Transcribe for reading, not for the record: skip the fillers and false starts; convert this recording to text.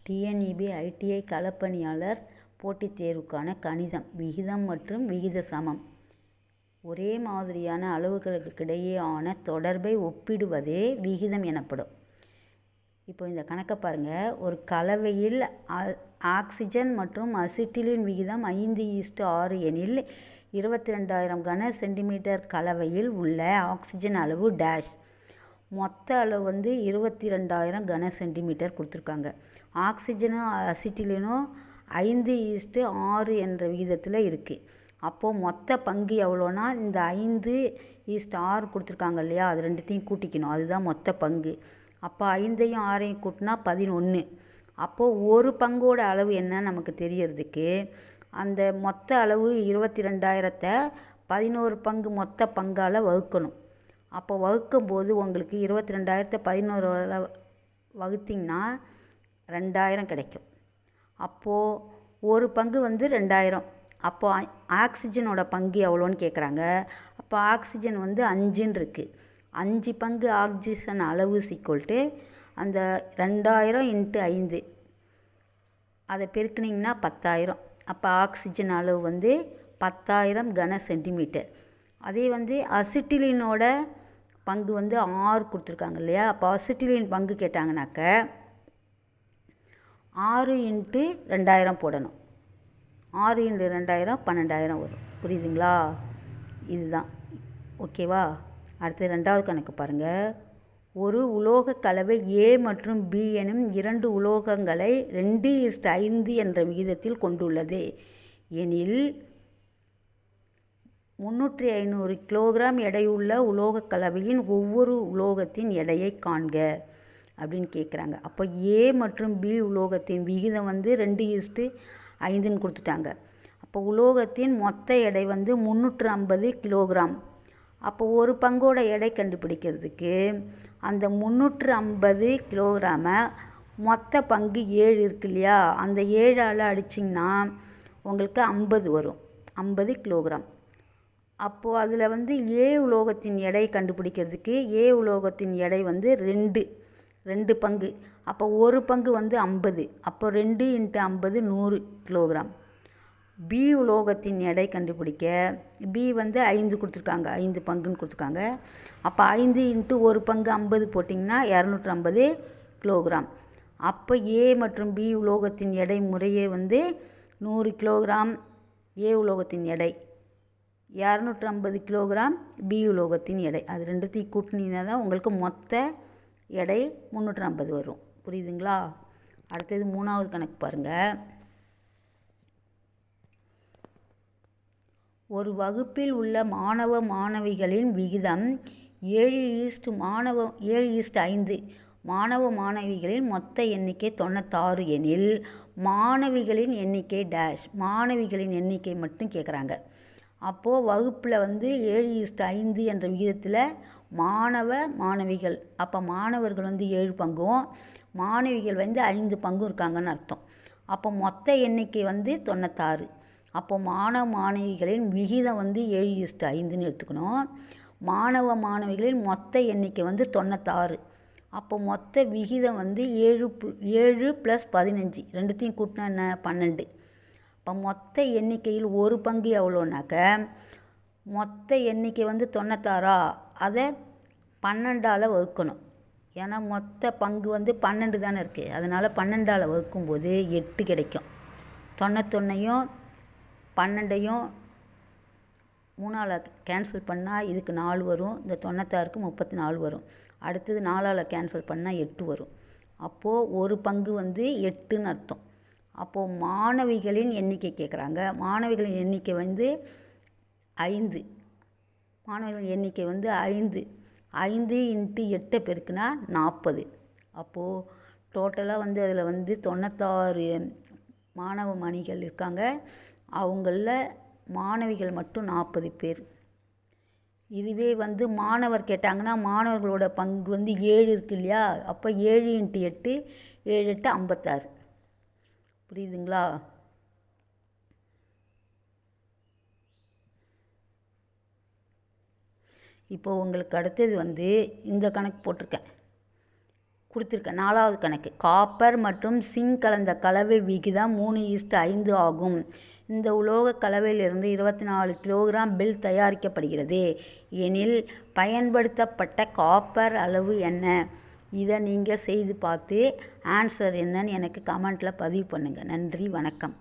TNEB ITI களப்பணியாளர் போட்டித் தேர்வுக்கான கணிதம் விகிதம் மற்றும் விகித சமம். ஒரே மாதிரியான அளவுகளுக்கிடையேயான தொடர்பை ஒப்பிடுவதே விகிதம் எனப்படும். இப்போ இந்த கணக்கை பாருங்கள். ஒரு கலவையில் ஆக்சிஜன் மற்றும் அசிட்டிலின் விகிதம் 5:6 எனில் 22,000 கன சென்டிமீட்டர் கலவையில் உள்ள ஆக்சிஜன் அளவு டேஷ். மொத்த அளவு 22,000 கன சென்டிமீட்டர் கொடுத்துருக்காங்க. ஆக்சிஜனும் அசிட்டிலினும் 5:6 என்ற விகிதத்தில் இருக்குது. அப்போது மொத்த பங்கு எவ்வளோனா இந்த 5:6 கொடுத்துருக்காங்க இல்லையா, அது ரெண்டுத்தையும் கூட்டிக்கணும். அதுதான் மொத்த பங்கு. அப்போ 5ஐயும் 6ஐயும் கூட்டினா 11. அப்போது ஒரு பங்கோட அளவு என்ன நமக்கு தெரியறதுக்கு அந்த மொத்த அளவு 22,000த்தை 11 பங்கு மொத்த பங்கால் வகுக்கணும். அப்போ வகுக்கும்போது உங்களுக்கு 22,000த்தை 11 வகுத்திங்கன்னா 2,000 கிடைக்கும். அப்போது ஒரு பங்கு 2,000. அப்போ ஆக்சிஜனோட பங்கு எவ்வளோன்னு கேட்குறாங்க. அப்போ ஆக்சிஜன் 5ன்னு இருக்குது. 5 பங்கு ஆக்சிஜன் அளவு ஈக்குவல்ட்டு அந்த 2,000 × 5 அதை பெருக்குனிங்கன்னா 10,000. அப்போ ஆக்சிஜன் அளவு 10,000 கன சென்டிமீட்டர். அதே அசிட்டிலினோட பங்கு 6 கொடுத்துருக்காங்க இல்லையா. அப்போ அசிட்டிலின் பங்கு கேட்டாங்கனாக்க 6 × 2,000 போடணும். 6 × 2,000 12,000 வரும். புரியுதுங்களா? இதுதான் ஓகேவா? அடுத்து 2வது கணக்கு பாருங்கள். ஒரு உலோக கலவை A மற்றும் B எனும் 2 உலோகங்களை 2:5 என்ற விகிதத்தில் கொண்டுள்ளது எனில் 350 கிலோகிராம் எடையுள்ள உலோக கலவையின் ஒவ்வொரு உலோகத்தின் எடையை காண்க அப்படின்னு கேட்குறாங்க. அப்போ A மற்றும் B உலோகத்தின் விகிதம் 2:5ன்னு கொடுத்துட்டாங்க. அப்போ உலோகத்தின் மொத்த எடை 350 கிலோகிராம். அப்போ ஒரு பங்கோட எடை கண்டுபிடிக்கிறதுக்கு அந்த 350 கிலோகிராமை மொத்த பங்கு 7 இருக்கு இல்லையா, அந்த 7ஆல் அடிச்சிங்கன்னா உங்களுக்கு 50 வரும். 50 கிலோகிராம். அப்போது அதில் A உலோகத்தின் எடை கண்டுபிடிக்கிறதுக்கு A உலோகத்தின் எடை 2 பங்கு. அப்போ ஒரு பங்கு 50. அப்போ 2 × 50 100 கிலோகிராம். B உலோகத்தின் எடை கண்டுபிடிக்க B 5 கொடுத்துருக்காங்க, 5 பங்குன்னு கொடுத்துருக்காங்க. அப்போ 5 × ஒரு பங்கு 50 போட்டிங்கன்னா 250 கிலோகிராம். அப்போ A மற்றும் B உலோகத்தின் எடை முறையே 100 கிலோகிராம் A உலோகத்தின் எடை, 250 கிலோகிராம் B உலோகத்தின் எடை. அது ரெண்டுத்தையும் கூட்டினீங்கன்னா தான் உங்களுக்கு மொத்த எடை 350 வரும். புரியுதுங்களா? அடுத்தது 3வது கணக்கு பாருங்கள். ஒரு வகுப்பில் உள்ள மாணவ மாணவிகளின் விகிதம் 7:5. மாணவ மாணவிகளின் மொத்த எண்ணிக்கை 96 எனில் மாணவிகளின் எண்ணிக்கை டேஷ். மாணவிகளின் எண்ணிக்கை மட்டும் கேட்குறாங்க. அப்போது வகுப்பில் 7:5 என்ற விகிதத்தில் மாணவ மாணவிகள், அப்போ மாணவர்கள் 7 பங்கும் மாணவிகள் 5 பங்கும் இருக்காங்கன்னு அர்த்தம். அப்போ மொத்த எண்ணிக்கை 96. அப்போ மாணவ மாணவிகளின் விகிதம் 7:5ன்னு எடுத்துக்கணும். மாணவ மாணவிகளின் மொத்த எண்ணிக்கை 96. அப்போ மொத்த விகிதம் 7 + 15 ரெண்டுத்தையும் கூட்டினா என்ன 12. இப்போ மொத்த எண்ணிக்கையில் ஒரு பங்கு எவ்வளோனாக்க மொத்த எண்ணிக்கை 96 அதை 12ஆல் வகுக்கணும். ஏன்னா மொத்த பங்கு 12 தானே இருக்குது. அதனால் 12ஆல் வகுக்கும்போது 8 கிடைக்கும். 91ஐயும் 12ஐயும் 3ஆல் கேன்சல் பண்ணால் இதுக்கு 4 வரும். இந்த 96க்கு 34 வரும். அடுத்தது 4ஆல் கேன்சல் பண்ணால் 8 வரும். அப்போது ஒரு பங்கு 8ன்னு அர்த்தம். அப்போது மாணவிகளின் எண்ணிக்கை கேட்குறாங்க. மாணவிகளின் எண்ணிக்கை 5. மாணவிகளின் எண்ணிக்கை 5. 5 × 8 பெருக்குனா 40. அப்போது டோட்டலாக அதில் 96 மாணவ மாணவிகள் இருக்காங்க. அவங்களில் மாணவிகள் மட்டும் 40 பேர். இதுவே மாணவர் கேட்டாங்கன்னா மாணவர்களோட பங்கு 7 இருக்கு இல்லையா. அப்போ 7 × 8 7 × 8 56. புரியுதுங்களா? இப்போ உங்களுக்கு அடுத்தது இந்த கணக்கு போட்டிருக்கேன். கொடுத்துருக்கேன். 4வது கணக்கு, காப்பர் மற்றும் சிங்க் கலந்த கலவை விகிதம் 3:5 ஆகும். இந்த உலோக கலவையிலிருந்து 24 கிலோகிராம் பில் தயாரிக்கப்படுகிறது எனில் பயன்படுத்தப்பட்ட காப்பர் அளவு என்ன? இதை நீங்கள் செய்து பார்த்து ஆன்சர் என்னன்னு எனக்கு கமெண்ட்டில் பதிவு பண்ணுங்கள். நன்றி, வணக்கம்.